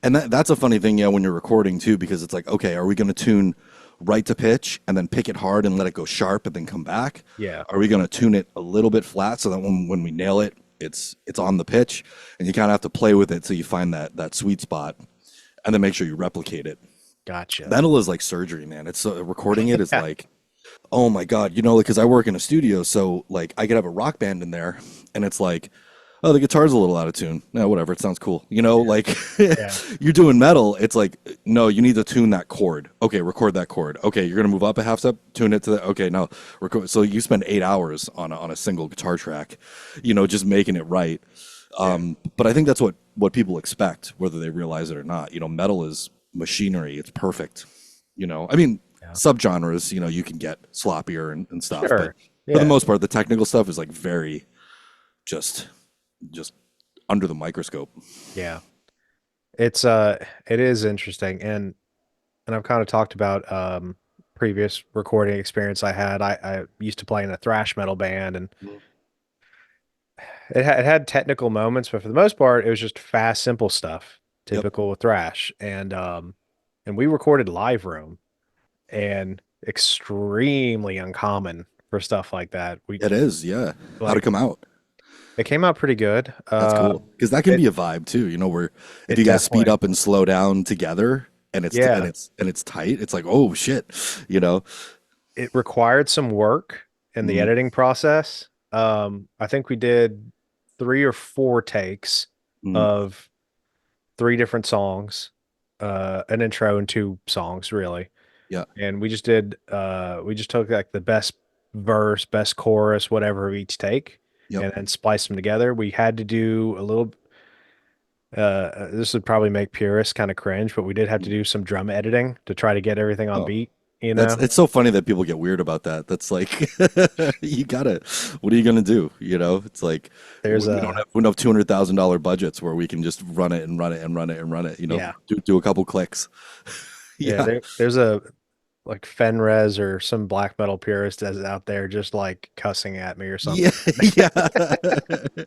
And that's a funny thing, yeah, when you're recording too, because it's like, okay, are we going to tune right to pitch and then pick it hard and let it go sharp and then come back? Yeah. Are we going to tune it a little bit flat so that when we nail it, it's on the pitch, and you kind of have to play with it so you find that sweet spot, and then make sure you replicate it. Gotcha. Metal is like surgery, man. It's recording it is Yeah. like, oh my God, you know, like, because I work in a studio, so like I could have a rock band in there, and it's like, oh, the guitar's a little out of tune. No, whatever, it sounds cool. You know, Yeah. like Yeah. you're doing metal, it's like, no, you need to tune that chord. Okay, record that chord. Okay, you're gonna move up a half step, tune it to the. Okay, now record. So you spend 8 hours on a single guitar track, you know, just making it right. Yeah. But I think that's what people expect, whether they realize it or not. You know, metal is machinery. It's perfect. You know, I mean, Yeah. subgenres, you know, you can get sloppier and stuff, but Sure. for the Yeah. most part, the technical stuff is like very just just under the microscope. Yeah. It's it is interesting, and I've kind of talked about previous recording experience I had. I used to play in a thrash metal band, and Mhm. it had technical moments, but for the most part it was just fast, simple stuff, Yep, typical with thrash. And we recorded live room, and extremely uncommon for stuff like that. We it is. Yeah, how'd it like come out? it came out pretty good. That's cool because that can It be a vibe too. You know, where if it you guys speed definitely, up and slow down together, and yeah, it's tight, it's like, oh shit, you know. it required some work in the Mhm. editing process. I think we did 3 or 4 takes Mhm. of 3 different songs, an intro and 2 songs really. Yeah, And we just took like the best verse, best chorus, whatever of each take, yep. and then spliced them together. We had to do a little this would probably make purists kind of cringe, but we did have to do some drum editing to try to get everything on Oh, beat, you that's know? it's so funny that people get weird about that. That's like, you gotta, what are you gonna do? You know, it's like There's we don't have $200,000 budgets where we can just run it and run it and run it and run it. You know, yeah. do a couple clicks. Yeah, Yeah, there's a like Fenrez or some black metal purist that's out there just like cussing at me or yeah, something. yeah.